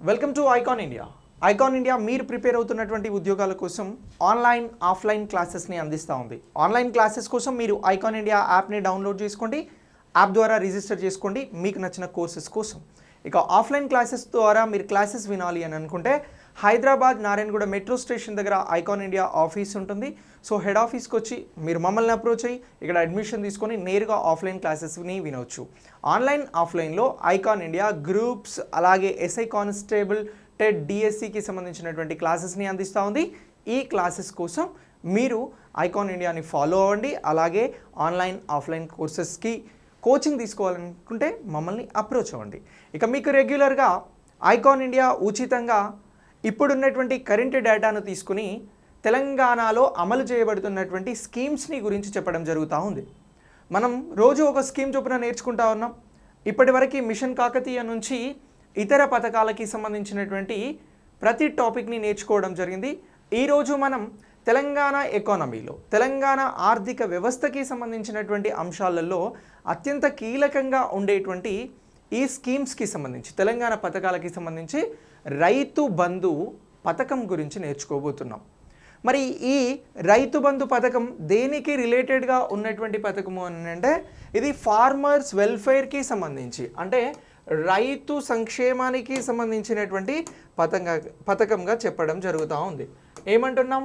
Welcome to icon India. Icon India మీరు prepare అవుతున్నటువంటి ఉద్యోగాల కోసం ఆన్లైన్ ఆఫ్లైన్ క్లాసెస్ని అందిస్తూ ఉంది. ఆన్లైన్ క్లాసెస్ కోసం మీరు ఐకాన్ ఇండియా యాప్ని డౌన్లోడ్ చేసుకోండి, యాప్ ద్వారా రిజిస్టర్ చేసుకోండి మీకు నచ్చిన కోర్సెస్ కోసం. ఇక ఆఫ్లైన్ క్లాసెస్ ద్వారా మీరు క్లాసెస్ వినాలి అని అనుకుంటే హైదరాబాద్ నారాయణగూడ మెట్రో స్టేషన్ దగ్గర ఐకాన్ ఇండియా ఆఫీస్ ఉంటుంది. సో హెడ్ ఆఫీస్కి వచ్చి మీరు మమ్మల్ని అప్రోచ్ అయ్యి ఇక్కడ అడ్మిషన్ తీసుకొని నేరుగా ఆఫ్లైన్ క్లాసెస్ని వినవచ్చు. ఆన్లైన్ ఆఫ్లైన్లో ఐకాన్ ఇండియా గ్రూప్స్ అలాగే ఎస్ఐ కానిస్టేబుల్ టెట్ డిఎస్సికి సంబంధించినటువంటి క్లాసెస్ని అందిస్తూ ఉంది. ఈ క్లాసెస్ కోసం మీరు ఐకాన్ ఇండియాని ఫాలో అవ్వండి. అలాగే ఆన్లైన్ ఆఫ్లైన్ కోర్సెస్కి కోచింగ్ తీసుకోవాలనుకుంటే మమ్మల్ని అప్రోచ్ అవ్వండి. ఇక మీకు రెగ్యులర్గా ఐకాన్ ఇండియా ఉచితంగా ఇప్పుడున్నటువంటి కరెంట్ డేటాను తీసుకుని తెలంగాణలో అమలు చేయబడుతున్నటువంటి స్కీమ్స్ని గురించి చెప్పడం జరుగుతూ ఉంది. మనం రోజు ఒక స్కీమ్ చొప్పున నేర్చుకుంటా ఉన్నాం. ఇప్పటివరకు మిషన్ కాకతీయ నుంచి ఇతర పథకాలకి సంబంధించినటువంటి ప్రతి టాపిక్ని నేర్చుకోవడం జరిగింది. ఈరోజు మనం తెలంగాణ ఎకానమీలో తెలంగాణ ఆర్థిక వ్యవస్థకి సంబంధించినటువంటి అంశాలలో అత్యంత కీలకంగా ఉండేటువంటి ఈ స్కీమ్స్కి సంబంధించి తెలంగాణ పథకాలకి సంబంధించి రైతు బంధు పథకం గురించి నేర్చుకోబోతున్నాం. మరి ఈ రైతు బంధు పథకం దేనికి రిలేటెడ్గా ఉన్నటువంటి పథకము అని అంటే ఇది ఫార్మర్స్ వెల్ఫేర్కి సంబంధించి అంటే రైతు సంక్షేమానికి సంబంధించినటువంటి పథకంగా చెప్పడం జరుగుతూ ఉంది. ఏమంటున్నాం?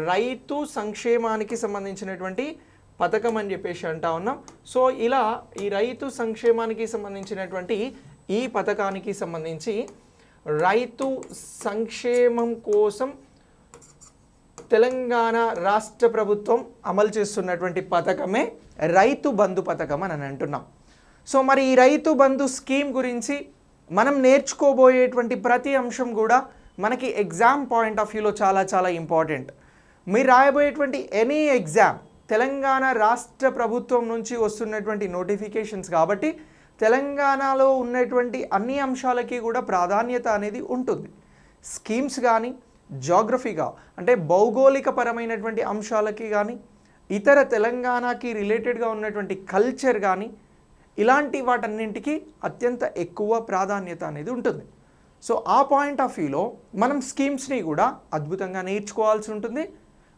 రైతు సంక్షేమానికి సంబంధించినటువంటి పథకం అని చెప్పేసి అంటా ఉన్నాం. సో ఇలా ఈ రైతు సంక్షేమానికి సంబంధించినటువంటి ఈ పథకానికి సంబంధించి రైతు సంక్షేమం కోసం తెలంగాణ రాష్ట్ర ప్రభుత్వం అమలు చేస్తున్నటువంటి పథకమే రైతు బంధు పథకం అని అంటున్నాం. సో మరి ఈ రైతు బంధు స్కీమ్ గురించి మనం నేర్చుకోబోయేటువంటి ప్రతి అంశం కూడా మనకి ఎగ్జామ్ పాయింట్ ఆఫ్ వ్యూలో చాలా చాలా ఇంపార్టెంట్. మీరు రాయబోయేటువంటి ఎనీ ఎగ్జామ్ తెలంగాణ రాష్ట్ర ప్రభుత్వం నుంచి వస్తున్నటువంటి నోటిఫికేషన్స్ కాబట్టి తెలంగాణలో ఉన్నటువంటి అన్ని అంశాలకి కూడా ప్రాధాన్యత అనేది ఉంటుంది. స్కీమ్స్ కానీ జాగ్రఫీగా అంటే భౌగోళిక పరమైనటువంటి అంశాలకి కానీ ఇతర తెలంగాణకి రిలేటెడ్గా ఉన్నటువంటి కల్చర్ కానీ ఇలాంటి వాటన్నింటికి అత్యంత ఎక్కువ ప్రాధాన్యత అనేది ఉంటుంది. సో ఆ పాయింట్ ఆఫ్ వ్యూలో మనం స్కీమ్స్ని కూడా అద్భుతంగా నేర్చుకోవాల్సి ఉంటుంది,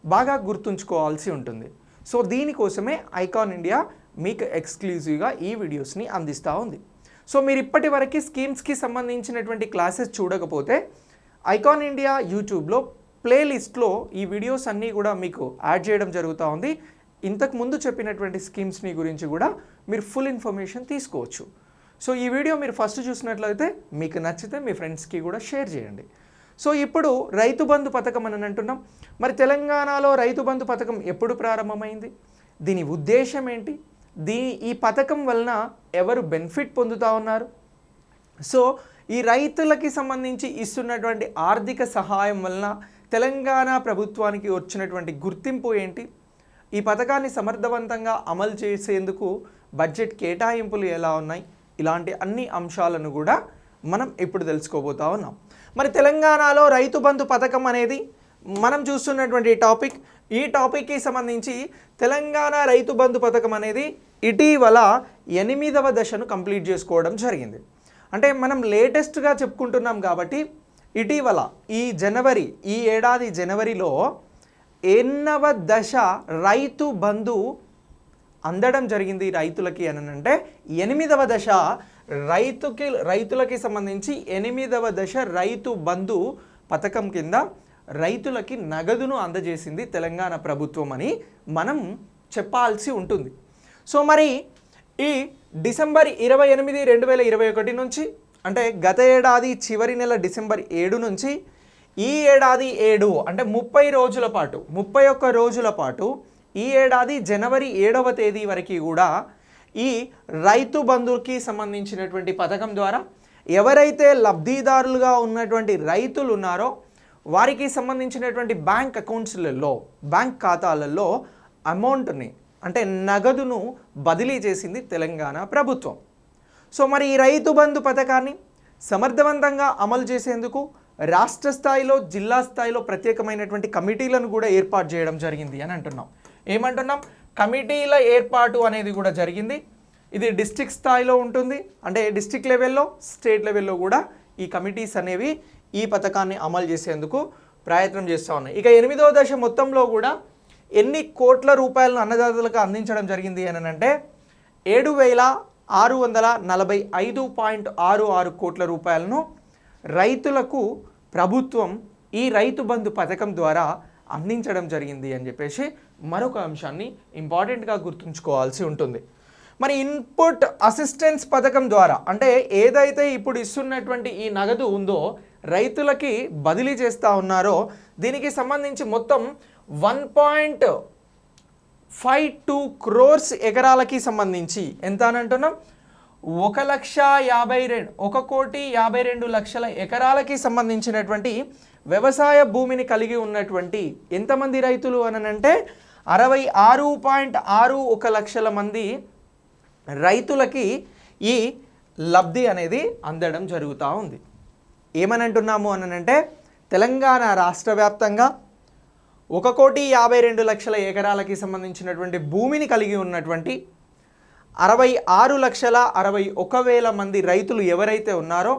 బాగా గుర్తుంచుకోవాల్సి ఉంటుంది. సో దీనికోసమే ఐకాన్ ఇండియా మీకు ఎక్స్క్లూజివ్గా ఈ వీడియోస్ని అందిస్తూ ఉంది. సో మీరు ఇప్పటి వరకు స్కీమ్స్కి సంబంధించినటువంటి క్లాసెస్ చూడకపోతే ఐకాన్ ఇండియా యూట్యూబ్లో ప్లేలిస్ట్లో ఈ వీడియోస్ అన్నీ కూడా మీకు యాడ్ చేయడం జరుగుతూ ఉంది. ఇంతకు ముందు చెప్పినటువంటి స్కీమ్స్ని గురించి కూడా మీరు ఫుల్ ఇన్ఫర్మేషన్ తీసుకోవచ్చు. సో ఈ వీడియో మీరు ఫస్ట్ చూసినట్లయితే మీకు నచ్చితే మీ ఫ్రెండ్స్కి కూడా షేర్ చేయండి. సో ఇప్పుడు రైతు బంధు పథకం అని అంటున్నాం. మరి తెలంగాణలో రైతు బంధు పథకం ఎప్పుడు ప్రారంభమైంది? దీని ఉద్దేశం ఏంటి? ఈ పథకం వలన ఎవరు బెనిఫిట్ పొందుతూ ఉన్నారు? సో ఈ రైతులకి సంబంధించి ఇస్తున్నటువంటి ఆర్థిక సహాయం వలన తెలంగాణ ప్రభుత్వానికి వచ్చినటువంటి గుర్తింపు ఏంటి? ఈ పథకాన్ని సమర్థవంతంగా అమలు చేసేందుకు బడ్జెట్ కేటాయింపులు ఎలా ఉన్నాయి? ఇలాంటి అన్ని అంశాలను కూడా మనం ఇప్పుడు తెలుసుకోబోతా ఉన్నాం. మరి తెలంగాణలో రైతు బంధు పథకం అనేది మనం చూస్తున్నటువంటి టాపిక్. ఈ టాపిక్కి సంబంధించి తెలంగాణ రైతు బంధు పథకం అనేది ఇటీవల 8వ దశను కంప్లీట్ చేసుకోవడం జరిగింది. అంటే మనం లేటెస్ట్గా చెప్పుకుంటున్నాం కాబట్టి ఇటీవల ఈ ఏడాది జనవరిలో 8వ దశ రైతు బంధు అందడం జరిగింది రైతులకి అని అంటే 8వ దశ రైతులకి సంబంధించి 8వ దశ రైతు బంధు పథకం కింద రైతులకి నగదును అందజేసింది తెలంగాణ ప్రభుత్వం అని మనం చెప్పాల్సి ఉంటుంది. సో మరి ఈ డిసెంబర్ 28, 2021 నుంచి అంటే గత ఏడాది చివరి నెల డిసెంబర్ 7 నుంచి ఈ ఏడాది 7 అంటే 31 రోజుల పాటు ఈ ఏడాది జనవరి 7వ తేదీ వరకు కూడా ఈ రైతు బంధుకి సంబంధించినటువంటి పథకం ద్వారా ఎవరైతే లబ్ధిదారులుగా ఉన్నటువంటి రైతులు ఉన్నారో వారికి సంబంధించినటువంటి బ్యాంక్ అకౌంట్స్లలో బ్యాంక్ ఖాతాలలో అమౌంట్ని అంటే నగదును బదిలీ చేసింది తెలంగాణ ప్రభుత్వం. సో మరి ఈ రైతు బంధు పథకాన్ని సమర్థవంతంగా అమలు చేసేందుకు రాష్ట్ర స్థాయిలో జిల్లా స్థాయిలో ప్రత్యేకమైనటువంటి కమిటీలను కూడా ఏర్పాటు చేయడం జరిగింది అని అంటున్నాం. ఏమంటున్నాం? కమిటీల ఏర్పాటు అనేది కూడా జరిగింది. ఇది డిస్ట్రిక్ట్ స్థాయిలో ఉంటుంది, అంటే డిస్ట్రిక్ట్ లెవెల్లో స్టేట్ లెవెల్లో కూడా ఈ కమిటీస్ అనేవి ఈ పథకాన్ని అమలు చేసేందుకు ప్రయత్నం చేస్తూ ఉన్నాయి. ఇక 8వ దశ మొత్తంలో కూడా ఎన్ని కోట్ల రూపాయలను అన్నదాతలకు అందించడం జరిగింది అని అంటే 7,645.66 కోట్ల రూపాయలను రైతులకు ప్రభుత్వం ఈ రైతు బంధు పథకం ద్వారా అందించడం జరిగింది అని చెప్పేసి మరొక అంశాన్ని ఇంపార్టెంట్గా గుర్తుంచుకోవాల్సి ఉంటుంది. మరి ఇన్పుట్ అసిస్టెన్స్ పథకం ద్వారా అంటే ఏదైతే ఇప్పుడు ఇస్తున్నటువంటి ఈ నగదు ఉందో రైతులకి బదిలీ చేస్తూ ఉన్నారో దీనికి సంబంధించి మొత్తం 1.52 crores ఎకరాలకి సంబంధించి ఎంత అని అంటున్నాం 1,52,1,52,00,000 ఎకరాలకి సంబంధించినటువంటి వ్యవసాయ భూమిని కలిగి ఉన్నటువంటి ఎంతమంది రైతులు అనంటే 66.61 లక్షల మంది రైతులకి ఈ లబ్ధి అనేది అందడం జరుగుతూ ఉంది. ఏమని అంటున్నాము అనంటే తెలంగాణ రాష్ట్ర వ్యాప్తంగా 1,52,00,000 ఎకరాలకి సంబంధించినటువంటి భూమిని కలిగి ఉన్నటువంటి 66,61,000 మంది రైతులు ఎవరైతే ఉన్నారో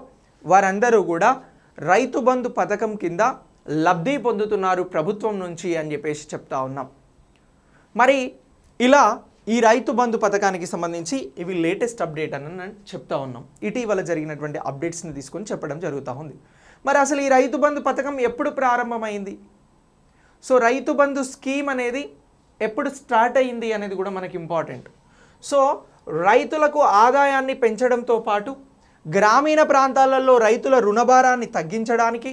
వారందరూ కూడా రైతు బంధు పథకం కింద లబ్ధి పొందుతున్నారు ప్రభుత్వం నుంచి అని చెప్పేసి చెప్తా ఉన్నాం. మరి ఇలా ఈ రైతు బంధు పథకానికి సంబంధించి ఇవి లేటెస్ట్ అప్డేట్ అని చెప్తా ఉన్నాం. ఇటీవల జరిగినటువంటి అప్డేట్స్ని తీసుకొని చెప్పడం జరుగుతూ ఉంది. మరి అసలు ఈ రైతు బంధు పథకం ఎప్పుడు ప్రారంభమైంది, సో రైతు బంధు స్కీమ్ అనేది ఎప్పుడు స్టార్ట్ అయ్యింది అనేది కూడా మనకి ఇంపార్టెంట్. సో రైతులకు ఆదాయాన్ని పెంచడంతో పాటు గ్రామీణ ప్రాంతాలలో రైతుల రుణభారాన్ని తగ్గించడానికి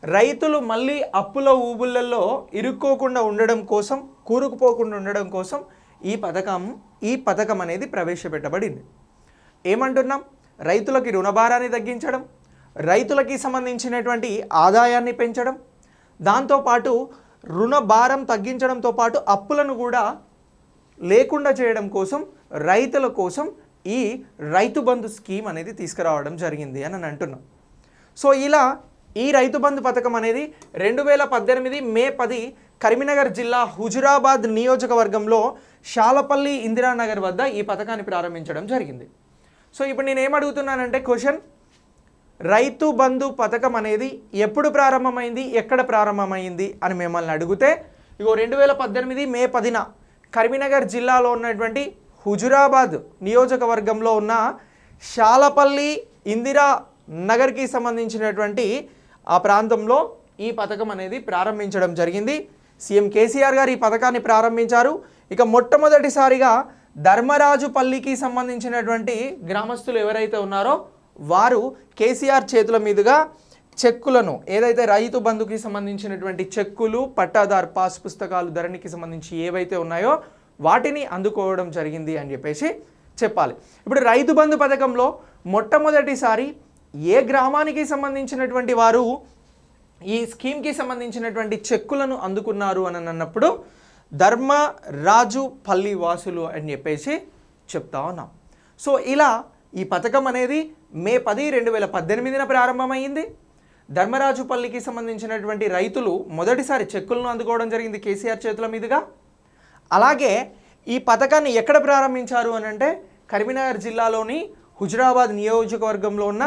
రైతులు మళ్ళీ అప్పుల ఊబుళ్ళల్లో ఇరుక్కోకుండా ఉండడం కోసం కూరుకుపోకుండా ఉండడం కోసం ఈ పథకం అనేది ప్రవేశపెట్టబడింది. ఏమంటున్నాం, రైతులకి రుణభారాన్ని తగ్గించడం, రైతులకి సంబంధించినటువంటి ఆదాయాన్ని పెంచడం, దాంతోపాటు రుణభారం తగ్గించడంతో పాటు అప్పులను కూడా లేకుండా చేయడం కోసం రైతుల కోసం ఈ రైతు బంధు స్కీమ్ అనేది తీసుకురావడం జరిగింది అని అంటున్నాం. సో ఇలా ఈ రైతు బంధు పథకం అనేది 2018 మే 10 కరీంనగర్ జిల్లా హుజురాబాద్ నియోజకవర్గంలో శాలపల్లి ఇందిరానగర్ వద్ద ఈ పథకాన్ని ప్రారంభించడం జరిగింది. సో ఇప్పుడు నేను ఏమడుగుతున్నానంటే క్వశ్చన్, రైతు బంధు పథకం అనేది ఎప్పుడు ప్రారంభమైంది, ఎక్కడ ప్రారంభమైంది అని మిమ్మల్ని అడిగితే 2018 మే 10 కరీంనగర్ జిల్లాలో ఉన్నటువంటి హుజురాబాద్ నియోజకవర్గంలో ఉన్న శాలపల్లి ఇందిరా నగర్కి సంబంధించినటువంటి ఆ ప్రాంతంలో ఈ పథకం అనేది ప్రారంభించడం జరిగింది. సీఎం కేసీఆర్ గారు ఈ పథకాన్ని ప్రారంభించారు. ఇక మొట్టమొదటిసారిగా ధర్మరాజుపల్లికి సంబంధించినటువంటి గ్రామస్తులు ఎవరైతే ఉన్నారో వారు కేసీఆర్ చేతుల మీదుగా చెక్కులను, ఏదైతే రైతు బంధుకి సంబంధించినటువంటి చెక్కులు, పట్టాదార్ పాస్ పుస్తకాలు, ధరణికి సంబంధించి ఏవైతే ఉన్నాయో వాటిని అందుకోవడం జరిగింది అని చెప్పేసి చెప్పాలి. ఇప్పుడు రైతు బంధు పథకంలో మొట్టమొదటిసారి ఏ గ్రామానికి సంబంధించినటువంటి వారు ఈ స్కీమ్కి సంబంధించినటువంటి చెక్కులను అందుకున్నారు అని అన్నప్పుడు ధర్మరాజుపల్లి వాసులు అని చెప్పేసి చెప్తా ఉన్నాం. సో ఇలా ఈ పథకం అనేది మే 10, 2018 ప్రారంభమైంది. ధర్మరాజుపల్లికి సంబంధించినటువంటి రైతులు మొదటిసారి చెక్కులను అందుకోవడం జరిగింది కేసీఆర్ చేతుల మీదుగా. అలాగే ఈ పథకాన్ని ఎక్కడ ప్రారంభించారు అని అంటే కరీంనగర్ జిల్లాలోని హుజురాబాద్ నియోజకవర్గంలో ఉన్న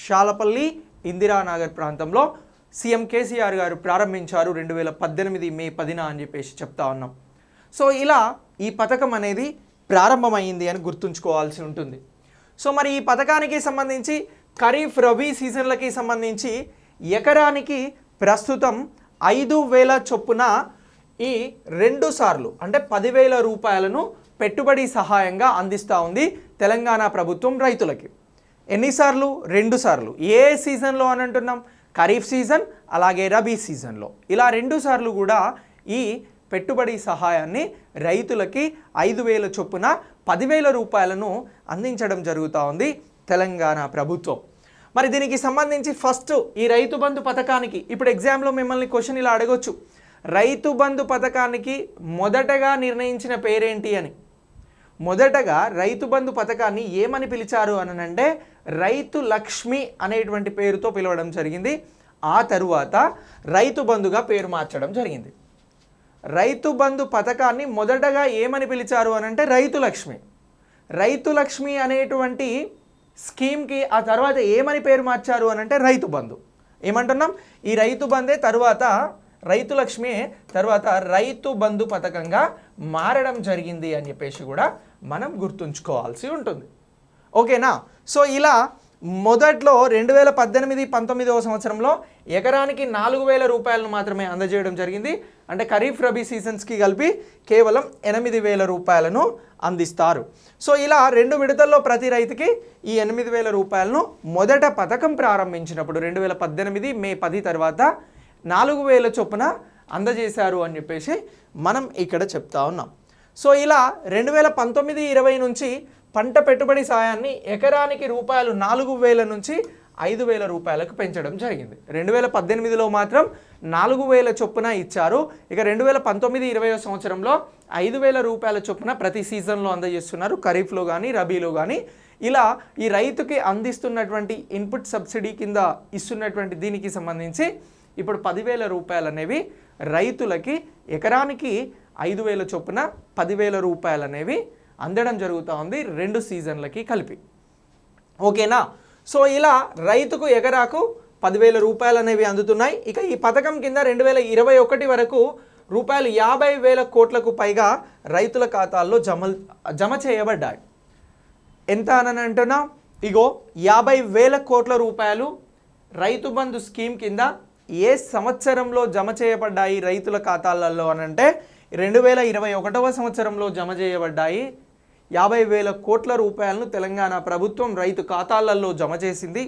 శాలపల్లి ఇందిరానగర్ ప్రాంతంలో సీఎం కేసీఆర్ గారు ప్రారంభించారు 2018 మే 10 అని చెప్పేసి చెప్తా ఉన్నాం. సో ఇలా ఈ పథకం అనేది ప్రారంభమైంది అని గుర్తుంచుకోవాల్సి ఉంటుంది. సో మరి ఈ పథకానికి సంబంధించి ఖరీఫ్ రబీ సీజన్లకి సంబంధించి ఎకరానికి ప్రస్తుతం 5,000 చొప్పున ఈ 2 సార్లు అంటే 10,000 రూపాయలను పెట్టుబడి సహాయంగా అందిస్తూ ఉంది తెలంగాణ ప్రభుత్వం రైతులకి. ఎన్నిసార్లు? 2 సార్లు. ఏ సీజన్లో అని అంటున్నాం? ఖరీఫ్ సీజన్ అలాగే రబీ సీజన్లో. ఇలా 2 సార్లు కూడా ఈ పెట్టుబడి సహాయాన్ని రైతులకి 5,000 చొప్పున 10,000 రూపాయలను అందించడం జరుగుతూ ఉంది తెలంగాణ ప్రభుత్వం. మరి దీనికి సంబంధించి ఫస్ట్ ఈ రైతు బంధు పథకానికి ఇప్పుడు ఎగ్జామ్లో మిమ్మల్ని క్వశ్చన్ ఇలా అడగొచ్చు, రైతు బంధు పథకానికి మొదటగా నిర్ణయించిన పేరేంటి అని. మొదటగా రైతు బంధు పథకాన్ని ఏమని పిలిచారు అని అంటే రైతు లక్ష్మి అనేటువంటి పేరుతో పిలవడం జరిగింది. ఆ తరువాత రైతు బంధుగా పేరు మార్చడం జరిగింది. రైతు బంధు పథకాన్ని మొదటగా ఏమని పిలిచారు అని అంటే రైతు లక్ష్మి. రైతు లక్ష్మి అనేటువంటి స్కీమ్కి ఆ తర్వాత ఏమని పేరు మార్చారు అని అంటే రైతు బంధు. ఏమంటున్నాం, ఈ రైతు బంధే తర్వాత రైతు లక్ష్మి తర్వాత రైతు బంధు పథకంగా మారడం జరిగింది అని చెప్పేసి కూడా మనం గుర్తుంచుకోవాల్సి ఉంటుంది. ఓకేనా. సో ఇలా మొదట్లో 2018-19 సంవత్సరంలో ఎకరానికి 4,000 రూపాయలను మాత్రమే అందజేయడం జరిగింది. అంటే ఖరీఫ్ రబీ సీజన్స్కి కలిపి కేవలం 8,000 రూపాయలను అందిస్తారు. సో ఇలా 2 విడతల్లో ప్రతి రైతుకి ఈ 8,000 రూపాయలను మొదట పథకం ప్రారంభించినప్పుడు 2018 మే 10 తర్వాత 4,000 చొప్పున అందజేశారు అని చెప్పేసి మనం ఇక్కడ చెప్తా ఉన్నాం. సో ఇలా 2019-20 నుంచి పంట పెట్టుబడి సాయాన్ని ఎకరానికి రూపాయలు 4,000 నుంచి 5,000 రూపాయలకు పెంచడం జరిగింది. 2018లో మాత్రం 4,000 చొప్పున ఇచ్చారు. ఇక 2019-20 సంవత్సరంలో 5,000 రూపాయల చొప్పున ప్రతి సీజన్లో అందజేస్తున్నారు, ఖరీఫ్లో కానీ రబీలో కానీ. ఇలా ఈ రైతుకి అందిస్తున్నటువంటి ఇన్పుట్ సబ్సిడీ కింద ఇస్తున్నటువంటి దీనికి సంబంధించి ఇప్పుడు 10,000 రూపాయలు అనేవి రైతులకి ఎకరానికి 5,000 చొప్పున 10,000 రూపాయలు అనేవి అందడం జరుగుతూ ఉంది 2 సీజన్లకి కలిపి. ఓకేనా. సో ఇలా రైతుకు ఎకరాకు 10,000 రూపాయలు అనేవి అందుతున్నాయి. ఇక ఈ పథకం కింద 2021 వరకు రూపాయలు 50,000 కోట్లకు పైగా రైతుల ఖాతాల్లో జమ చేయబడ్డాయి. ఎంత అని అంటున్నా, ఇగో 50,000 కోట్ల రూపాయలు రైతు బంధు స్కీమ్ కింద ఏ సంవత్సరంలో జమ చేయబడ్డాయి రైతుల ఖాతాలలో అని అంటే 2021 సంవత్సరంలో జమ చేయబడ్డాయి. 50,000 కోట్ల రూపాయలను తెలంగాణ ప్రభుత్వం రైతు ఖాతాలలో జమ చేసింది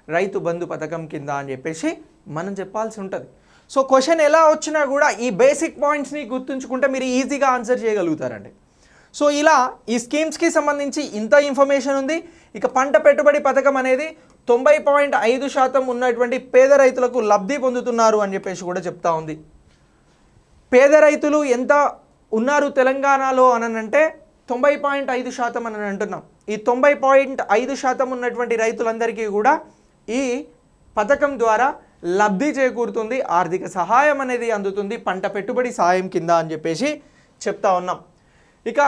రైతు బంధు పథకం కింద అని చెప్పేసి మనం చెప్పాల్సి ఉంటుంది. సో క్వశ్చన్ ఎలా వచ్చినా కూడా ఈ బేసిక్ పాయింట్స్ని గుర్తుంచుకుంటే మీరు ఈజీగా ఆన్సర్ చేయగలుగుతారండి. సో ఇలా ఈ స్కీమ్స్కి సంబంధించి ఇంత ఇన్ఫర్మేషన్ ఉంది. ఇక పంట పెట్టుబడి పథకం అనేది 90.5% ఉన్నటువంటి పేద రైతులకు లబ్ధి పొందుతున్నారు అని చెప్పేసి కూడా చెప్తా ఉంది. పేద రైతులు ఎంత ఉన్నారు తెలంగాణలో అని అంటే 90.5% అని అంటున్నాం. ఈ 90.5% ఉన్నటువంటి రైతులందరికీ కూడా ఈ పథకం ద్వారా లబ్ధి చేకూరుతుంది, ఆర్థిక సహాయం అనేది అందుతుంది పంట పెట్టుబడి సాయం కింద అని చెప్పేసి చెప్తా ఉన్నాం. ఇక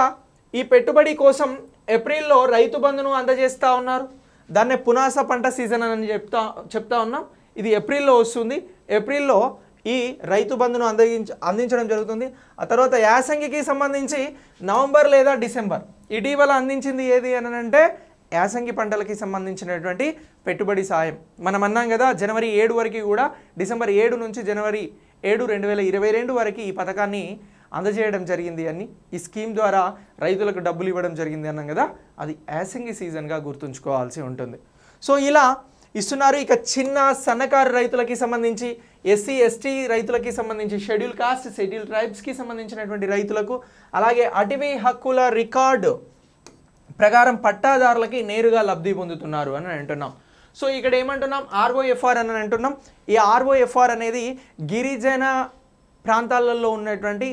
ఈ పెట్టుబడి కోసం ఏప్రిల్లో రైతు బంధును అందజేస్తూ ఉన్నారు. దాన్నే పునాస పంట సీజన్ అని చెప్తా ఉన్నాం. ఇది ఏప్రిల్లో వస్తుంది. ఏప్రిల్లో ఈ రైతు బంధును అందించడం జరుగుతుంది. ఆ తర్వాత యాసంగికి సంబంధించి నవంబర్ లేదా డిసెంబర్ ఇటీవల అందించింది ఏది అని అంటే యాసంగి పంటలకి సంబంధించినటువంటి పెట్టుబడి సాయం. మనం అన్నాం కదా జనవరి 7 వరకు కూడా, డిసెంబర్ 7 నుంచి జనవరి 7, 2022 వరకు ఈ పథకాన్ని అందజేయడం జరిగింది అని, ఈ స్కీమ్ ద్వారా రైతులకు డబ్బులు ఇవ్వడం జరిగింది అన్నాం కదా, అది యాసంగి సీజన్గా గుర్తుంచుకోవాల్సి ఉంటుంది. సో ఇలా ఇస్తున్నారు. ఇక చిన్న సన్నకారు రైతులకి సంబంధించి, ఎస్సీ ఎస్టీ రైతులకి సంబంధించి, షెడ్యూల్ కాస్ట్ షెడ్యూల్ ట్రైబ్స్కి సంబంధించినటువంటి రైతులకు, అలాగే అటవీ హక్కుల రికార్డు ప్రకారం పట్టాదారులకి నేరుగా లబ్ధి పొందుతున్నారు అని అంటున్నాం. సో ఇక్కడ ఏమంటున్నాం, ఆర్ఓఎఫ్ఆర్ అని అంటున్నాం. ఈ ఆర్ఓఎఫ్ఆర్ అనేది గిరిజన ప్రాంతాలలో ఉన్నటువంటి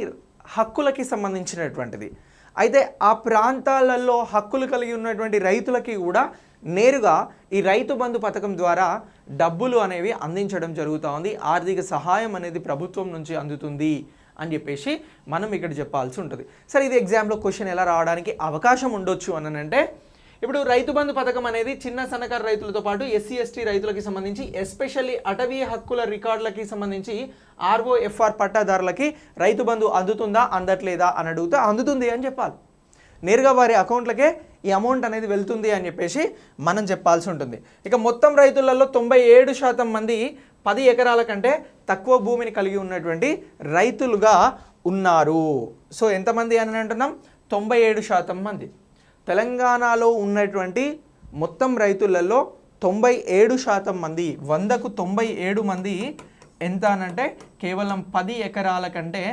హక్కులకి సంబంధించినటువంటిది. అయితే ఆ ప్రాంతాలలో హక్కులు కలిగి ఉన్నటువంటి రైతులకి కూడా నేరుగా ఈ రైతు బంధు పథకం ద్వారా డబ్బులు అనేవి అందించడం జరుగుతూ ఉంది. ఆర్థిక సహాయం అనేది ప్రభుత్వం నుంచి అందుతుంది అని చెప్పేసి మనం ఇక్కడ చెప్పాల్సి ఉంటుంది. సరే, ఇది ఎగ్జామ్లో క్వశ్చన్ ఎలా రావడానికి అవకాశం ఉండొచ్చు అని అంటే, ఇప్పుడు రైతు బంధు పథకం అనేది చిన్న సన్నకారు రైతులతో పాటు ఎస్సీ ఎస్టీ రైతులకి సంబంధించి, ఎస్పెషల్లీ అటవీ హక్కుల రికార్డులకి సంబంధించి ఆర్ఓఎఫ్ఆర్ పట్టాదారులకి రైతు బంధు అందుతుందా అందట్లేదా అని అడిగితే అందుతుంది అని చెప్పాలి. నేరుగా వారి అకౌంట్లకే ఈ అమౌంట్ అనేది వెళ్తుంది అని చెప్పేసి మనం చెప్పాల్సి ఉంటుంది. ఇక మొత్తం రైతులలో 97% మంది 10 ఎకరాల కంటే తక్కువ భూమిని కలిగి ఉన్నటువంటి రైతులుగా ఉన్నారు. సో ఎంతమంది అని అంటున్నాం, 97% మంది. తెలంగాణలో ఉన్నటువంటి మొత్తం రైతులలో 97% మంది, 100కు 97 మంది ఎంత అనంటే కేవలం 10 ఎకరాల కంటే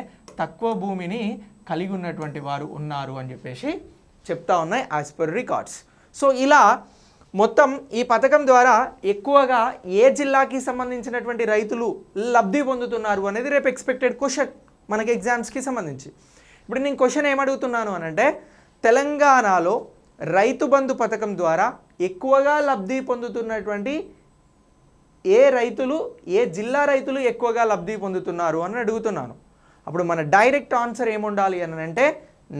తక్కువ భూమిని కలిగి ఉన్నటువంటి వారు ఉన్నారు అని చెప్పేసి చెప్తా ఉన్నాయి యాజ్ పర్ రికార్డ్స్. సో ఇలా మొత్తం ఈ పథకం ద్వారా ఎక్కువగా ఏ జిల్లాకి సంబంధించినటువంటి రైతులు లబ్ధి పొందుతున్నారు అనేది రేపు ఎక్స్పెక్టెడ్ క్వశ్చన్ మనకి ఎగ్జామ్స్కి సంబంధించి. ఇప్పుడు నేను క్వశ్చన్ ఏమడుగుతున్నాను అనంటే, తెలంగాణలో రైతు బంధు పథకం ద్వారా ఎక్కువగా లబ్ధి పొందుతున్నటువంటి ఏ రైతులు, ఏ జిల్లా రైతులు ఎక్కువగా లబ్ధి పొందుతున్నారు అని అడుగుతున్నాను. అప్పుడు మన డైరెక్ట్ ఆన్సర్ ఏముండాలి అని అంటే,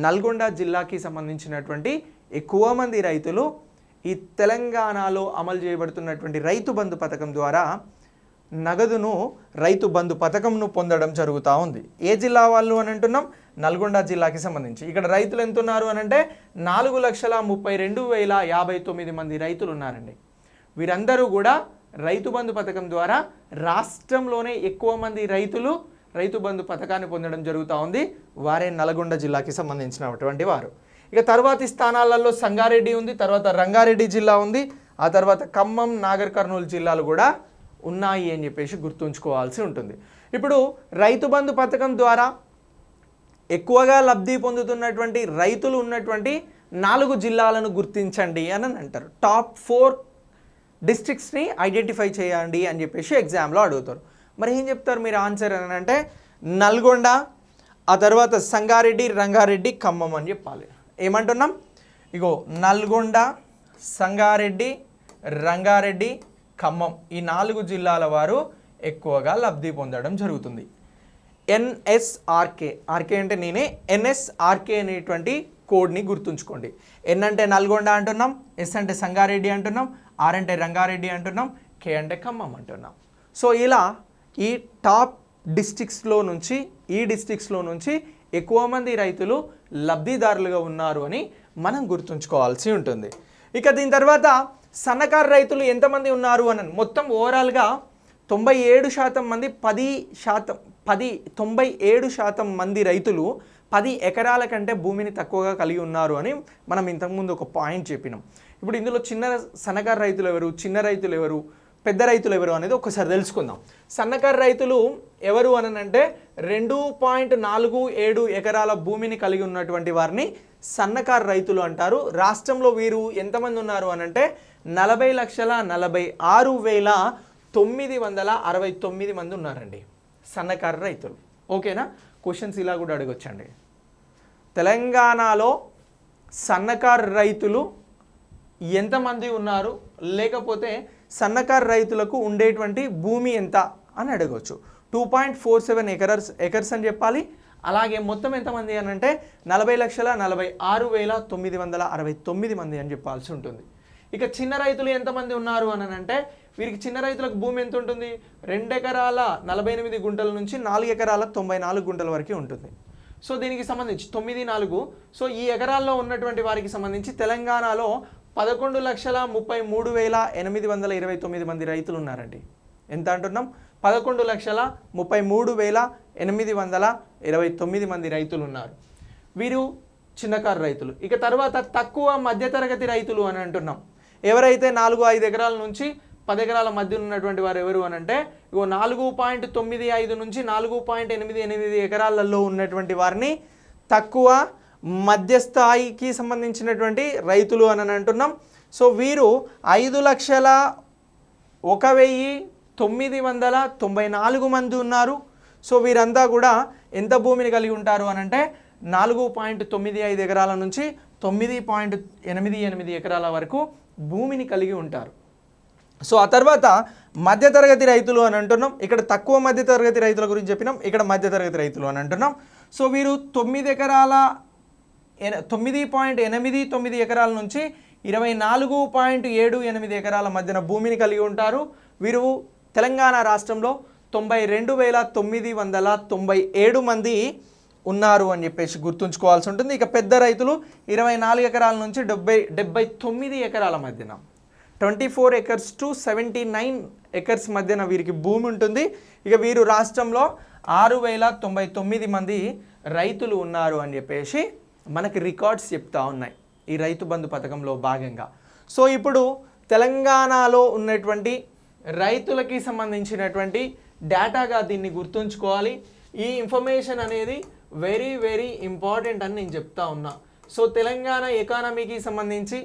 నల్గొండ జిల్లాకి సంబంధించినటువంటి ఎక్కువ మంది రైతులు ఈ తెలంగాణలో అమలు చేయబడుతున్నటువంటి రైతు బంధు పథకం ద్వారా నగదును రైతు బంధు పథకంను పొందడం జరుగుతూ ఉంది. ఏ జిల్లా వాళ్ళు అని అంటున్నాం? నల్గొండ జిల్లాకి సంబంధించి. ఇక్కడ రైతులు ఎంత ఉన్నారు అని అంటే 4,32,059 మంది రైతులు ఉన్నారండి. వీరందరూ కూడా రైతు బంధు పథకం ద్వారా రాష్ట్రంలోనే ఎక్కువ మంది రైతులు రైతు బంధు పథకాన్ని పొందడం జరుగుతూ ఉంది. వారే నల్గొండ జిల్లాకి సంబంధించినటువంటి వారు. ఇక తర్వాతి స్థానాలలో సంగారెడ్డి ఉంది, తర్వాత రంగారెడ్డి జిల్లా ఉంది, ఆ తర్వాత ఖమ్మం, నాగర్ కర్నూలు జిల్లాలు కూడా ఉన్నాయి అని చెప్పేసి గుర్తుంచుకోవాల్సి ఉంటుంది. ఇప్పుడు రైతు బంధు పథకం ద్వారా ఎక్కువగా లబ్ధి పొందుతున్నటువంటి రైతులు ఉన్నటువంటి 4 జిల్లాలను గుర్తించండి అని అంటారు. టాప్ 4 డిస్ట్రిక్ట్స్ని ఐడెంటిఫై చేయండి అని చెప్పేసి ఎగ్జామ్లో అడుగుతారు. మరి ఏం చెప్తారు మీరు ఆన్సర్ అని అంటే నల్గొండ, ఆ తర్వాత సంగారెడ్డి, రంగారెడ్డి, ఖమ్మం అని చెప్పాలి. ఏమంటున్నాం? ఇగో నల్గొండ, సంగారెడ్డి, రంగారెడ్డి, ఖమ్మం ఈ 4 జిల్లాల వారు ఎక్కువగా లబ్ధి పొందడం జరుగుతుంది. ఎన్ఎస్ఆర్కే, ఆర్కే అంటే నేనే, ఎన్ఎస్ఆర్కే అనేటువంటి కోడ్ని గుర్తుంచుకోండి. ఎన్ అంటే నల్గొండ అంటున్నాం, ఎస్ అంటే సంగారెడ్డి అంటున్నాం, ఆర్ అంటే రంగారెడ్డి అంటున్నాం, కే అంటే ఖమ్మం అంటున్నాం. సో ఇలా ఈ టాప్ డిస్ట్రిక్ట్స్లో నుంచి ఎక్కువ మంది రైతులు లబ్ధిదారులుగా ఉన్నారు అని మనం గుర్తుంచుకోవాల్సి ఉంటుంది. ఇక దీని తర్వాత సన్నకారు రైతులు ఎంతమంది ఉన్నారు అని మొత్తం ఓవరాల్గా 97% మంది 97% మంది రైతులు 10 ఎకరాల కంటే భూమిని తక్కువగా కలిగి ఉన్నారు అని మనం ఇంతకుముందు ఒక పాయింట్ చెప్పినాం. ఇప్పుడు ఇందులో చిన్న సన్నకారు రైతులు ఎవరు, చిన్న రైతులు ఎవరు, పెద్ద రైతులు ఎవరు అనేది ఒకసారి తెలుసుకుందాం. సన్నకారు రైతులు ఎవరు అని అంటే 2.47 ఎకరాల భూమిని కలిగి ఉన్నటువంటి వారిని సన్నకారు రైతులు అంటారు. రాష్ట్రంలో వీరు ఎంతమంది ఉన్నారు అని అంటే 40,46,969 మంది ఉన్నారండి సన్నకారు రైతులు. ఓకేనా? క్వశ్చన్స్ ఇలా కూడా అడగొచ్చండి. తెలంగాణలో సన్నకారు రైతులు ఎంతమంది ఉన్నారు, లేకపోతే సన్నకారు రైతులకు ఉండేటువంటి భూమి ఎంత అని అడగవచ్చు. 2.47 ఎకర్స్ అని చెప్పాలి. అలాగే మొత్తం ఎంతమంది అని అంటే 40,46,969 మంది అని చెప్పాల్సి ఉంటుంది. ఇక చిన్న రైతులు ఎంతమంది ఉన్నారు అని అంటే వీరికి చిన్న రైతులకు భూమి ఎంత ఉంటుంది? 2 ఎకరాల 48 గుంటల నుంచి 4 ఎకరాల 94 గుంటల వరకు ఉంటుంది. సో దీనికి సంబంధించి 9-4. సో ఈ ఎకరాల్లో ఉన్నటువంటి వారికి సంబంధించి తెలంగాణలో 11,33,829 మంది రైతులు ఉన్నారండి. ఎంత అంటున్నాం? 11,33,829 మంది రైతులు ఉన్నారు. వీరు చిన్నకారు రైతులు. ఇక తర్వాత తక్కువ మధ్యతరగతి రైతులు అని అంటున్నాం. ఎవరైతే 4-5 ఎకరాల నుంచి 10 ఎకరాల మధ్య ఉన్నటువంటి వారు ఎవరు అని అంటే 4.95 నుంచి 4.88 ఎకరాలలో ఉన్నటువంటి వారిని తక్కువ మధ్యస్థాయికి సంబంధించినటువంటి రైతులు అని అంటున్నాం. సో వీరు 5,01,994 మంది ఉన్నారు. సో వీరంతా కూడా ఎంత భూమిని కలిగి ఉంటారు అని అంటే 4.95 ఎకరాల నుంచి 9.88 ఎకరాల వరకు భూమిని కలిగి ఉంటారు. సో ఆ తర్వాత మధ్యతరగతి రైతులు అని అంటున్నాం. ఇక్కడ తక్కువ మధ్యతరగతి రైతుల గురించి చెప్పినాం, ఇక్కడ మధ్యతరగతి రైతులు అని అంటున్నాం. సో వీరు 9.89 ఎకరాల నుంచి 24.78 ఎకరాల మధ్యన భూమిని కలిగి ఉంటారు. వీరు తెలంగాణ రాష్ట్రంలో 92,997 మంది ఉన్నారు అని చెప్పేసి గుర్తుంచుకోవాల్సి ఉంటుంది. ఇక పెద్ద రైతులు 24 ఎకరాల నుంచి 79 ఎకరాల మధ్యన 24 acres to 79 acres మధ్యన వీరికి భూమి ఉంటుంది. ఇక వీరు రాష్ట్రంలో 6,099 మంది రైతులు ఉన్నారు అని చెప్పేసి మనకి రికార్డ్స్ చెప్తా ఉన్నాయి ఈ రైతు బంధు పథకంలో భాగంగా. సో ఇప్పుడు తెలంగాణలో ఉన్నటువంటి రైతులకి సంబంధించినటువంటి డేటాగా దీన్ని గుర్తుంచుకోవాలి. ఈ ఇన్ఫర్మేషన్ అనేది వెరీ వెరీ ఇంపార్టెంట్ అని నేను చెప్తా ఉన్నా. సో తెలంగాణ ఎకానమీకి సంబంధించి,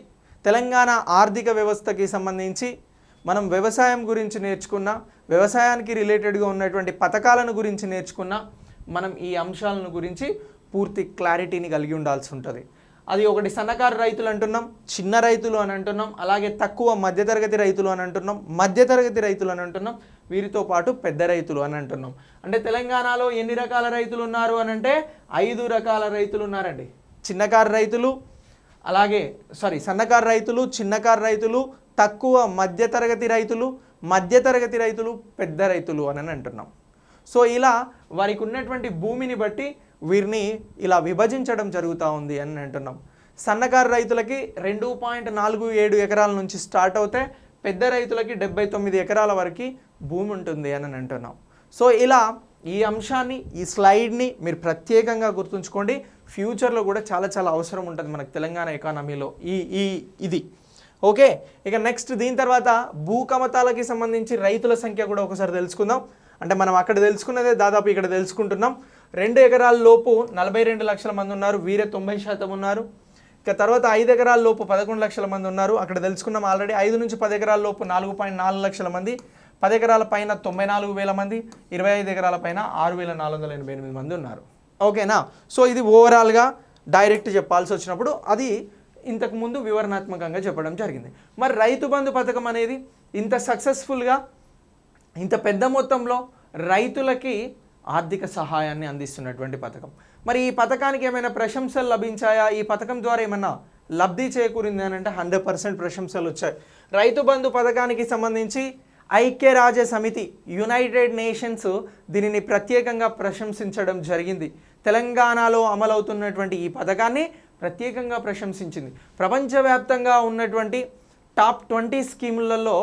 తెలంగాణ ఆర్థిక వ్యవస్థకి సంబంధించి మనం వ్యవసాయం గురించి నేర్చుకున్న, వ్యవసాయానికి రిలేటెడ్గా ఉన్నటువంటి పథకాలను గురించి నేర్చుకున్న, మనం ఈ అంశాలను గురించి పూర్తి క్లారిటీని కలిగి ఉండాల్సి ఉంటుంది. అది ఒకటి సన్నకారు రైతులు అంటున్నాం, చిన్న రైతులు అని అంటున్నాం, అలాగే తక్కువ మధ్యతరగతి రైతులు అని అంటున్నాం, మధ్యతరగతి రైతులు అని అంటున్నాం, వీరితో పాటు పెద్ద రైతులు అని అంటున్నాం. అంటే తెలంగాణలో ఎన్ని రకాల రైతులు ఉన్నారు అని అంటే 5 రకాల రైతులు ఉన్నారండి. చిన్నకారు రైతులు, అలాగే సన్నకారు రైతులు, చిన్నకారు రైతులు, తక్కువ మధ్యతరగతి రైతులు, మధ్యతరగతి రైతులు, పెద్ద రైతులు అని అంటున్నాం. సో ఇలా వారికి ఉన్నటువంటి భూమిని బట్టి వీరిని ఇలా విభజించడం జరుగుతూ ఉంది అని అంటున్నాం. సన్నకారు రైతులకి 2.47 ఎకరాల నుంచి స్టార్ట్ అవుతే పెద్ద రైతులకి 79 ఎకరాల వరకు భూమి ఉంటుంది అని అంటున్నాం. సో ఇలా ఈ అంశాన్ని, ఈ స్లైడ్ని మీరు ప్రత్యేకంగా గుర్తుంచుకోండి. ఫ్యూచర్లో కూడా చాలా చాలా అవసరం ఉంటుంది మనకు తెలంగాణ ఎకానమీలో ఇది. ఓకే, ఇక నెక్స్ట్ దీని తర్వాత భూకమతాలకి సంబంధించి రైతుల సంఖ్య కూడా ఒకసారి తెలుసుకుందాం. అంటే మనం అక్కడ తెలుసుకున్నదే దాదాపు ఇక్కడ తెలుసుకుంటున్నాం. 2 ఎకరాల లోపు 42 లక్షల మంది ఉన్నారు, వీరే 90% ఉన్నారు. ఇక తర్వాత 5 ఎకరాల లోపు 11 లక్షల మంది ఉన్నారు, అక్కడ తెలుసుకున్నాం ఆల్రెడీ. 5 నుంచి 10 ఎకరాల లోపు 4.4 లక్షల మంది, 10 ఎకరాల పైన 94,000 మంది, 25 ఎకరాల పైన 6,488 మంది ఉన్నారు. ఓకేనా? సో ఇది ఓవరాల్గా డైరెక్ట్ చెప్పాల్సి వచ్చినప్పుడు అది ఇంతకుముందు వివరణాత్మకంగా చెప్పడం జరిగింది. మరి రైతు బంధు పథకం అనేది ఇంత సక్సెస్ఫుల్గా, ఇంత పెద్ద మొత్తంలో రైతులకి ఆర్థిక సహాయాన్ని అందిస్తున్నటువంటి పథకం. మరి ఈ పథకానికి ఏమైనా ప్రశంసలు లభించాయా? ఈ పథకం ద్వారా ఏమైనా లబ్ధి చేకూరింది అని అంటే 100% ప్రశంసలు వచ్చాయి. రైతు బంధు పథకానికి సంబంధించి ఐక్యరాజ్య సమితి, యునైటెడ్ నేషన్స్ దీనిని ప్రత్యేకంగా ప్రశంసించడం జరిగింది. తెలంగాణలో అమలవుతున్నటువంటి ఈ పథకాన్ని ప్రత్యేకంగా ప్రశంసించింది. ప్రపంచవ్యాప్తంగా ఉన్నటువంటి టాప్ 20 స్కీములలో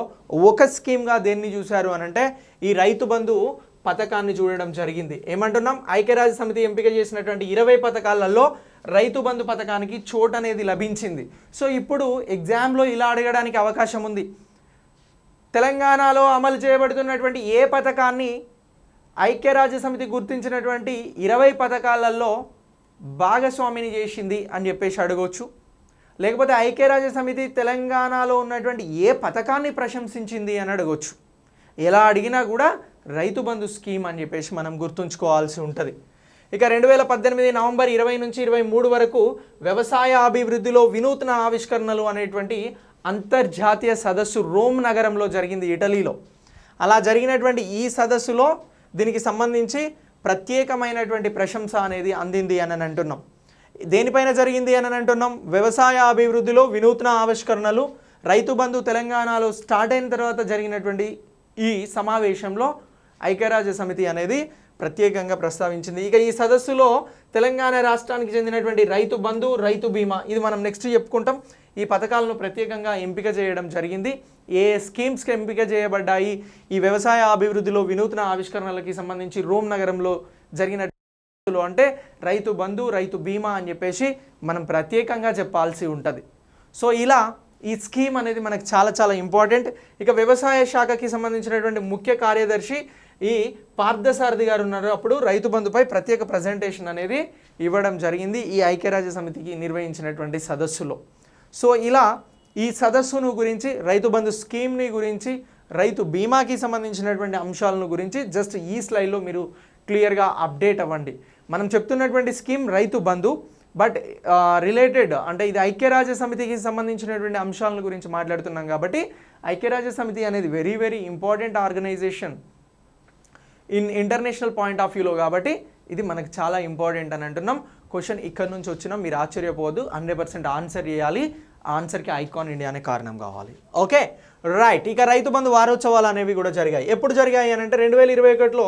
ఒక స్కీమ్గా దేన్ని చూశారు అని అంటే ఈ రైతు బంధు పథకాన్ని చూడడం జరిగింది. ఏమంటున్నాం? ఐక్యరాజ్య సమితి ఎంపిక చేసినటువంటి 20 పథకాలలో రైతు బంధు పథకానికి చోటు అనేది లభించింది. సో ఇప్పుడు ఎగ్జామ్లో ఇలా అడగడానికి అవకాశం ఉంది. తెలంగాణలో అమలు చేయబడుతున్నటువంటి ఏ పథకాన్ని ఐక్యరాజ్య సమితి గుర్తించినటువంటి 20 పథకాలలో భాగస్వామిని చేసింది అని చెప్పేసి అడగవచ్చు. లేకపోతే ఐక్యరాజ్య సమితి తెలంగాణలో ఉన్నటువంటి ఏ పథకాన్ని ప్రశంసించింది అని అడగవచ్చు. ఎలా అడిగినా కూడా రైతు బంధు స్కీమ్ అని చెప్పేసి మనం గుర్తుంచుకోవాల్సి ఉంటుంది. ఇక 2018 నవంబర్ 20 నుంచి 23 వరకు వ్యవసాయ అభివృద్ధిలో వినూత్న ఆవిష్కరణలు అనేటువంటి అంతర్జాతీయ సదస్సు రోమ్ నగరంలో జరిగింది, ఇటలీలో. అలా జరిగినటువంటి ఈ సదస్సులో దీనికి సంబంధించి ప్రత్యేకమైనటువంటి ప్రశంస అనేది అందింది అని అంటున్నాం. దేనిపైన జరిగింది అని అంటున్నాం? వ్యవసాయ అభివృద్ధిలో వినూత్న ఆవిష్కరణలు. రైతు బంధు తెలంగాణలో స్టార్ట్ అయిన తర్వాత జరిగినటువంటి ఈ సమావేశంలో ఐక్యరాజ్య సమితి అనేది ప్రత్యేకంగా ప్రస్తావించింది. ఇక ఈ సదస్సులో తెలంగాణ రాష్ట్రానికి చెందినటువంటి రైతు బంధు, రైతు బీమా, ఇది మనం నెక్స్ట్ చెప్పుకుంటాం. ఈ పథకాలను ప్రత్యేకంగా ఎంపిక చేయడం జరిగింది. ఏ స్కీమ్స్కి ఎంపిక చేయబడ్డాయి ఈ వ్యవసాయ అభివృద్ధిలో వినూత్న ఆవిష్కరణలకి సంబంధించి రోమ్ నగరంలో జరిగిన అంటే రైతు బంధు, రైతు బీమా అని చెప్పేసి మనం ప్రత్యేకంగా చెప్పాల్సి ఉంటుంది. సో ఇలా ఈ స్కీమ్ అనేది మనకు చాలా చాలా ఇంపార్టెంట్. ఇక వ్యవసాయ శాఖకి సంబంధించినటువంటి ముఖ్య కార్యదర్శి ఈ పార్థసారథి గారు ఉన్నారు. అప్పుడు రైతు బంధుపై ప్రత్యేక ప్రజెంటేషన్ అనేది ఇవ్వడం జరిగింది ఈ ఐక్యరాజ్య సమితికి నిర్వహించినటువంటి సదస్సులో. సో ఇలా ఈ సదస్సును గురించి, రైతు బంధు స్కీమ్ని గురించి, రైతు బీమాకి సంబంధించినటువంటి అంశాలను గురించి జస్ట్ ఈ స్లైడ్లో మీరు క్లియర్గా అప్డేట్ అవ్వండి. మనం చెప్తున్నటువంటి scheme Rythu Bandhu, but related అంటే ఇది ఐక్యరాజ్య సమితికి సంబంధించినటువంటి అంశాలను గురించి మాట్లాడుతున్నాం కాబట్టి ఐక్యరాజ్య సమితి అనేది very very important organization in international point of వ్యూలో, కాబట్టి ఇది మనకు చాలా ఇంపార్టెంట్ అని అంటున్నాం. క్వశ్చన్ ఇక్కడ నుంచి వచ్చినా మీరు ఆశ్చర్యపోవద్దు, 100% ఆన్సర్ చేయాలి. ఆన్సర్కి ఐకాన్ ఇండియా అనే కారణం కావాలి. Okay right. ఇక రైతు బంధు వారోత్సవాలు అనేవి కూడా జరిగాయి. ఎప్పుడు జరిగాయి అని అంటే 2021లో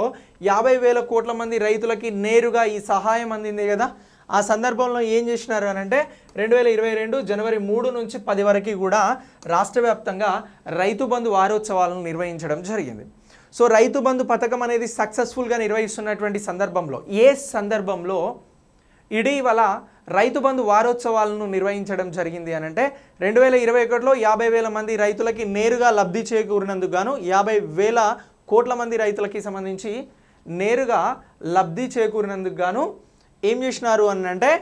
50,000 కోట్ల మంది రైతులకి నేరుగా ఈ సహాయం అందింది కదా. ఆ సందర్భంలో ఏం చేసినారు అని అంటే 2022 జనవరి 3 నుంచి 10 వరకు కూడా రాష్ట్ర వ్యాప్తంగా రైతు బంధు వారోత్సవాలను నిర్వహించడం జరిగింది. సో రైతు బంధు పథకం అనేది సక్సెస్ఫుల్గా నిర్వహిస్తున్నటువంటి సందర్భంలో, ఏ సందర్భంలో ఇటీవల రైతు బంధు వారోత్సవాలను నిర్వహించడం జరిగింది అని అంటే 2021లో 50,000 మంది రైతులకి నేరుగా లబ్ధి చేకూరినందుకు గాను 50,000 కోట్ల మంది రైతులకి సంబంధించి నేరుగా లబ్ధి చేకూరినందుకు గాను ఏం చేసినారు అని అంటే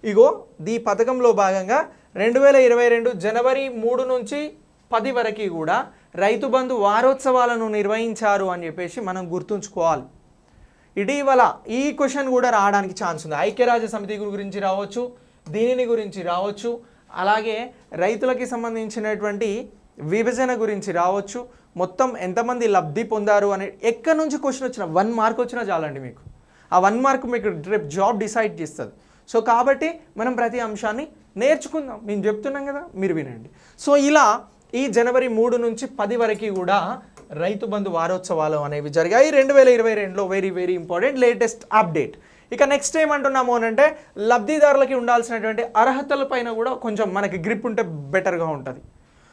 ఇగో ఈ పథకంలో భాగంగా 2022 జనవరి 3 నుంచి 10 వరకు కూడా రైతు బంధు వారోత్సవాలను నిర్వహించారు అని చెప్పేసి మనం గుర్తుంచుకోవాలి. ఇటీవల ఈ క్వశ్చన్ కూడా రావడానికి ఛాన్స్ ఉంది. ఐక్యరాజ్య సమితి గురించి రావచ్చు, దీనిని గురించి రావచ్చు, అలాగే రైతులకి సంబంధించినటువంటి విభజన గురించి రావచ్చు. మొత్తం ఎంతమంది లబ్ధి పొందారు అనే ఎక్కడి నుంచి క్వశ్చన్ వచ్చినా 1 మార్క్ వచ్చినా చాలండి మీకు. ఆ 1 మార్క్ మీకు రేపు జాబ్ డిసైడ్ చేస్తుంది. సో కాబట్టి మనం ప్రతి అంశాన్ని నేర్చుకుందాం, నేను చెప్తున్నాం కదా, మీరు వినండి. సో ఇలా ఈ జనవరి 3 నుంచి 10 వరకు కూడా రైతు బంధు వారోత్సవాలు అనేవి జరిగాయి 2022లో. Very very important latest update. ఇక నెక్స్ట్ ఏమంటున్నాము అని అంటే లబ్ధిదారులకి ఉండాల్సినటువంటి అర్హతల పైన కూడా కొంచెం మనకి గ్రిప్ ఉంటే బెటర్గా ఉంటుంది.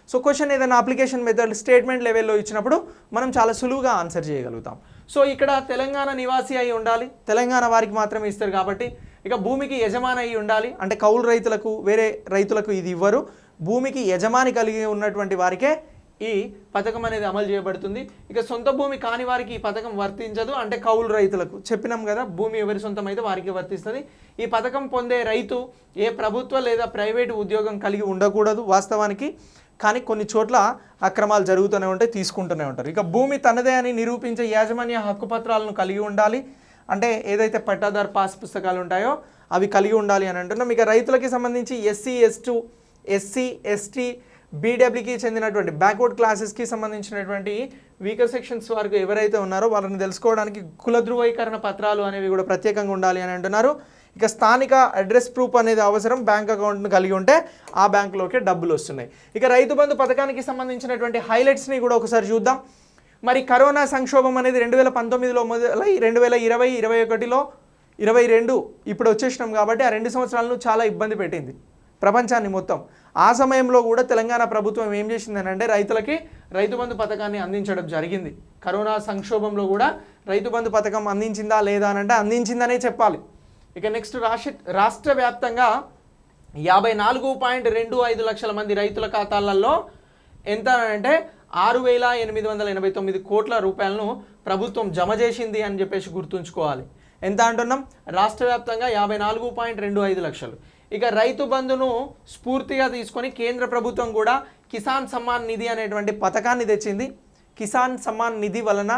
సో క్వశ్చన్ ఏదైనా అప్లికేషన్ మెథడ్ స్టేట్మెంట్ లెవెల్లో ఇచ్చినప్పుడు మనం చాలా సులువుగా ఆన్సర్ చేయగలుగుతాం. సో ఇక్కడ తెలంగాణ నివాసి అయి ఉండాలి, తెలంగాణ వారికి మాత్రమే ఇస్తారు కాబట్టి. ఇక భూమికి యజమాని అయి ఉండాలి, అంటే కౌలు రైతులకు వేరే రైతులకు ఇది ఇవ్వరు, భూమికి యజమాని కలిగి ఉన్నటువంటి వారికే ఈ పథకం అనేది అమలు చేయబడుతుంది. ఇక సొంత భూమి కాని వారికి ఈ పథకం వర్తించదు, అంటే కౌలు రైతులకు చెప్పినాం కదా, భూమి ఎవరి సొంతం అయితే వారికి వర్తిస్తుంది. ఈ పథకం పొందే రైతు ఏ ప్రభుత్వ లేదా ప్రైవేటు ఉద్యోగం కలిగి ఉండకూడదు వాస్తవానికి, కానీ కొన్ని చోట్ల అక్రమాలు జరుగుతూనే ఉంటాయి, తీసుకుంటూనే ఉంటారు. ఇక భూమి తనదే అని నిరూపించే యాజమాన్య హక్కు పత్రాలను కలిగి ఉండాలి, అంటే ఏదైతే పట్టాదారు పాస్ పుస్తకాలు ఉంటాయో అవి కలిగి ఉండాలి అని అంటున్నాం. ఇక రైతులకి సంబంధించి ఎస్సీ ఎస్టీ బీడబ్ల్యూకి చెందినటువంటి బ్యాక్వర్డ్ క్లాసెస్కి సంబంధించినటువంటి వీకర్ సెక్షన్స్ వారికి ఎవరైతే ఉన్నారో వాళ్ళని తెలుసుకోవడానికి కుల ధృవీకరణ పత్రాలు అనేవి కూడా ప్రత్యేకంగా ఉండాలి అని అంటున్నారు. ఇక స్థానిక అడ్రస్ ప్రూఫ్ అనేది అవసరం, బ్యాంక్ అకౌంట్ను కలిగి ఉంటే ఆ బ్యాంకులోకే డబ్బులు వస్తున్నాయి. ఇక రైతు బంధు పథకానికి సంబంధించినటువంటి హైలైట్స్ని కూడా ఒకసారి చూద్దాం. మరి కరోనా సంక్షోభం అనేది 2019లో మొదలై 2020, 2021లో 2022 ఇప్పుడు వచ్చేసినాం కాబట్టి ఆ 2 సంవత్సరాలను చాలా ఇబ్బంది పెట్టింది ప్రపంచాన్ని మొత్తం. ఆ సమయంలో కూడా తెలంగాణ ప్రభుత్వం ఏం చేసిందని అంటే రైతులకి రైతు బంధు పథకాన్ని అందించడం జరిగింది. కరోనా సంక్షోభంలో కూడా రైతు బంధు పథకం అందించిందా లేదా అని అంటే అందించిందనే చెప్పాలి. ఇక నెక్స్ట్ రాష్ట్ర వ్యాప్తంగా 54.25 లక్షల మంది రైతుల ఖాతాలలో ఎంత అంటే 6,889 కోట్ల రూపాయలను ప్రభుత్వం జమ చేసింది అని చెప్పేసి గుర్తుంచుకోవాలి. ఎంత అంటున్నాం? రాష్ట్ర వ్యాప్తంగా 54.25 లక్షలు. ఇక రైతు బంధును స్ఫూర్తిగా తీసుకొని కేంద్ర ప్రభుత్వం కూడా కిసాన్ సమ్మాన్ నిధి అనేటువంటి పథకాన్ని తెచ్చింది. కిసాన్ సమ్మాన్ నిధి వలన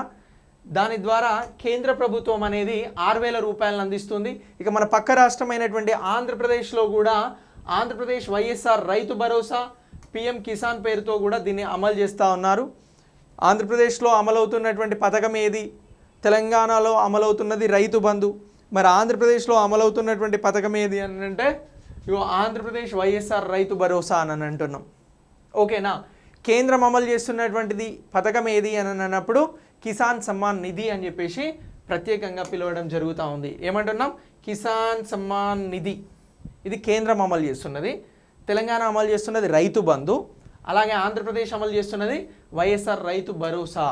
దాని ద్వారా కేంద్ర ప్రభుత్వం అనేది 6,000 రూపాయలను అందిస్తుంది. ఇక మన పక్క రాష్ట్రమైనటువంటి ఆంధ్రప్రదేశ్లో కూడా ఆంధ్రప్రదేశ్ వైఎస్ఆర్ రైతు భరోసా పిఎం కిసాన్ పేరుతో కూడా దీన్ని అమలు చేస్తూ ఉన్నారు. ఆంధ్రప్రదేశ్లో అమలవుతున్నటువంటి పథకం ఏది? తెలంగాణలో అమలవుతున్నది రైతు బంధు. మరి ఆంధ్రప్రదేశ్లో అమలవుతున్నటువంటి పథకం ఏది అని అంటే ఇగో ఆంధ్రప్రదేశ్ వైఎస్ఆర్ రైతు భరోసా అని అంటున్నాం. ఓకేనా? కేంద్రం అమలు చేస్తున్నటువంటిది పథకం ఏది అని అన్నప్పుడు కిసాన్ సమ్మాన్ నిధి అని చెప్పేసి ప్రత్యేకంగా పిలవడం జరుగుతూ ఉంది. ఏమంటున్నాం? కిసాన్ సమ్మాన్ నిధి. ఇది కేంద్రం అమలు చేస్తున్నది, తెలంగాణ అమలు చేస్తున్నది రైతు బంధు, అలాగే ఆంధ్రప్రదేశ్ అమలు చేస్తున్నది వైఎస్ఆర్ రైతు భరోసా.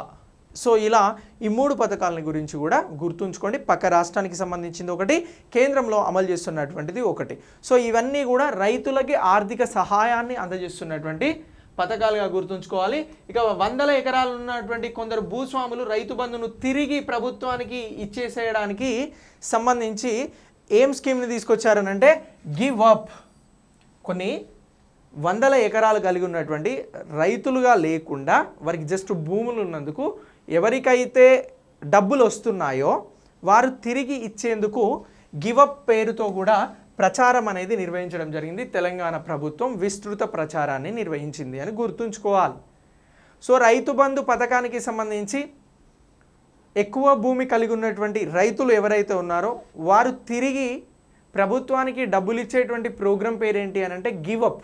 సో ఇలా ఈ 3 పథకాలని గురించి కూడా గుర్తుంచుకోండి. పక్క రాష్ట్రానికి సంబంధించింది ఒకటి, కేంద్రంలో అమలు చేస్తున్నటువంటిది ఒకటి. సో ఇవన్నీ కూడా రైతులకి ఆర్థిక సహాయాన్ని అందజేస్తున్నటువంటి పథకాలుగా గుర్తుంచుకోవాలి. ఇక 100 ఎకరాలు ఉన్నటువంటి కొందరు భూస్వాములు రైతు బంధును తిరిగి ప్రభుత్వానికి ఇచ్చేసేయడానికి సంబంధించి ఏం స్కీమ్ని తీసుకొచ్చారనంటే గివ్ అప్. కొన్ని 100 ఎకరాలు కలిగి ఉన్నటువంటి రైతులుగా లేకుండా వారికి జస్ట్ భూములు ఉన్నందుకు ఎవరికైతే డబ్బులు వస్తున్నాయో వారు తిరిగి ఇచ్చేందుకు గివప్ పేరుతో కూడా ప్రచారం అనేది నిర్వహించడం జరిగింది. తెలంగాణ ప్రభుత్వం విస్తృత ప్రచారాన్ని నిర్వహించింది అని గుర్తుంచుకోవాలి. సో రైతు బంధు పథకానికి సంబంధించి ఎక్కువ భూమి కలిగి ఉన్నటువంటి రైతులు ఎవరైతే ఉన్నారో వారు తిరిగి ప్రభుత్వానికి డబ్బులు ఇచ్చేటువంటి ప్రోగ్రాం పేరేంటి అని అంటే గివప్.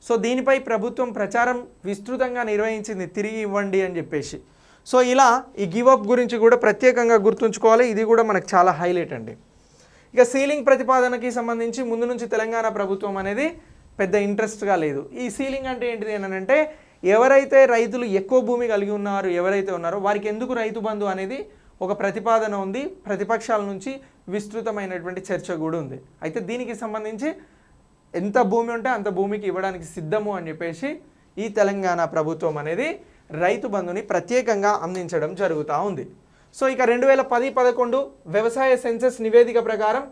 సో దీనిపై ప్రభుత్వం ప్రచారం విస్తృతంగా నిర్వహించింది, తిరిగి ఇవ్వండి అని చెప్పేసి. సో ఇలా ఈ గివప్ గురించి కూడా ప్రత్యేకంగా గుర్తుంచుకోవాలి. ఇది కూడా మనకు చాలా హైలైట్ అండి. ఇక సీలింగ్ ప్రతిపాదనకి సంబంధించి ముందు నుంచి తెలంగాణ ప్రభుత్వం అనేది పెద్ద ఇంట్రెస్ట్గా లేదు. ఈ సీలింగ్ అంటే ఏంటిది అని అంటే ఎవరైతే రైతులు ఎక్కువ భూమి కలిగి ఉన్నారు ఎవరైతే ఉన్నారో వారికి ఎందుకు రైతు బంధు అనేది ఒక ప్రతిపాదన ఉంది. ప్రతిపక్షాల నుంచి విస్తృతమైనటువంటి చర్చ కూడా ఉంది. అయితే దీనికి సంబంధించి ఎంత భూమి ఉంటే అంత భూమికి ఇవ్వడానికి సిద్ధము అని చెప్పేసి ఈ తెలంగాణ ప్రభుత్వం అనేది రైతు బంధుని ప్రత్యేకంగా అందించడం జరుగుతూ ఉంది. సో ఇక 2010-11 వ్యవసాయ సెన్సస్ నివేదిక ప్రకారం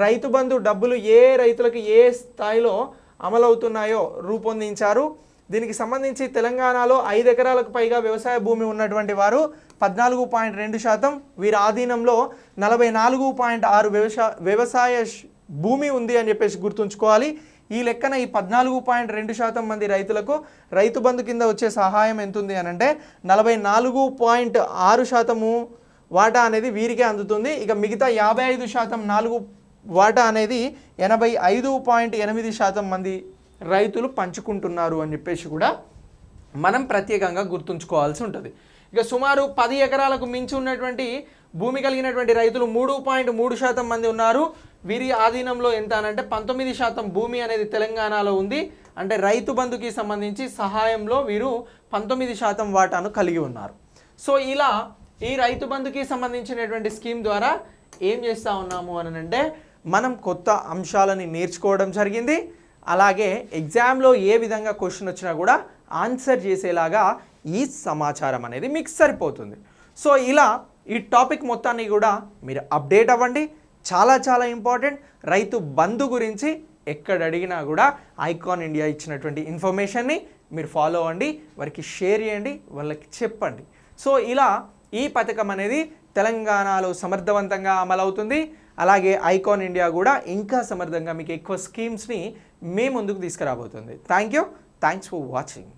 రైతు బంధు డబ్బులు ఏ రైతులకు ఏ స్థాయిలో అమలవుతున్నాయో రూపొందించారు. దీనికి సంబంధించి తెలంగాణలో 5 ఎకరాలకు పైగా వ్యవసాయ భూమి ఉన్నటువంటి వారు 14.2%, వీరి ఆధీనంలో 44.6 వ్యవసాయ భూమి ఉంది అని చెప్పేసి గుర్తుంచుకోవాలి. ఈ లెక్కన ఈ 14.2% మంది రైతులకు రైతు బంధు కింద వచ్చే సహాయం ఎంత ఉంది అని అంటే 44.6% వాటా అనేది వీరికే అందుతుంది. ఇక మిగతా 55% వాటా అనేది 85.8% మంది రైతులు పంచుకుంటున్నారు అని చెప్పేసి కూడా మనం ప్రత్యేకంగా గుర్తుంచుకోవాల్సి ఉంటుంది. ఇక సుమారు 10 ఎకరాలకు మించి ఉన్నటువంటి భూమి కలిగినటువంటి రైతులు 3.3% మంది ఉన్నారు. వీరి ఆధీనంలో ఎంత అనంటే 19% భూమి అనేది తెలంగాణలో ఉంది. అంటే రైతు బంధుకి సంబంధించి సహాయంలో వీరు 19% వాటాను కలిగి ఉన్నారు. సో ఇలా ఈ రైతు బంధుకి సంబంధించినటువంటి స్కీమ్ ద్వారా ఏం చేస్తూ ఉన్నాము అని అంటే మనం కొత్త అంశాలని నేర్చుకోవడం జరిగింది. అలాగే ఎగ్జామ్లో ఏ విధంగా క్వశ్చన్ వచ్చినా కూడా ఆన్సర్ చేసేలాగా ఈ సమాచారం అనేది మీకు సరిపోతుంది. సో ఇలా ఈ టాపిక్ మొత్తాన్ని కూడా మీరు అప్డేట్ అవ్వండి. చాలా చాలా ఇంపార్టెంట్. రైతు బంధు గురించి ఎక్కడ అడిగినా కూడా ఐకాన్ ఇండియా ఇచ్చినటువంటి ఇన్ఫర్మేషన్ని మీరు ఫాలో అవ్వండి, వారికి షేర్ చేయండి, వాళ్ళకి చెప్పండి. సో ఇలా ఈ పథకం అనేది తెలంగాణలో సమర్థవంతంగా అమలవుతుంది. అలాగే ఐకాన్ ఇండియా కూడా ఇంకా సమర్థంగా మీకు ఎక్కువ స్కీమ్స్ని మీ ముందుకు తీసుకురాబోతుంది. Thanks for watching.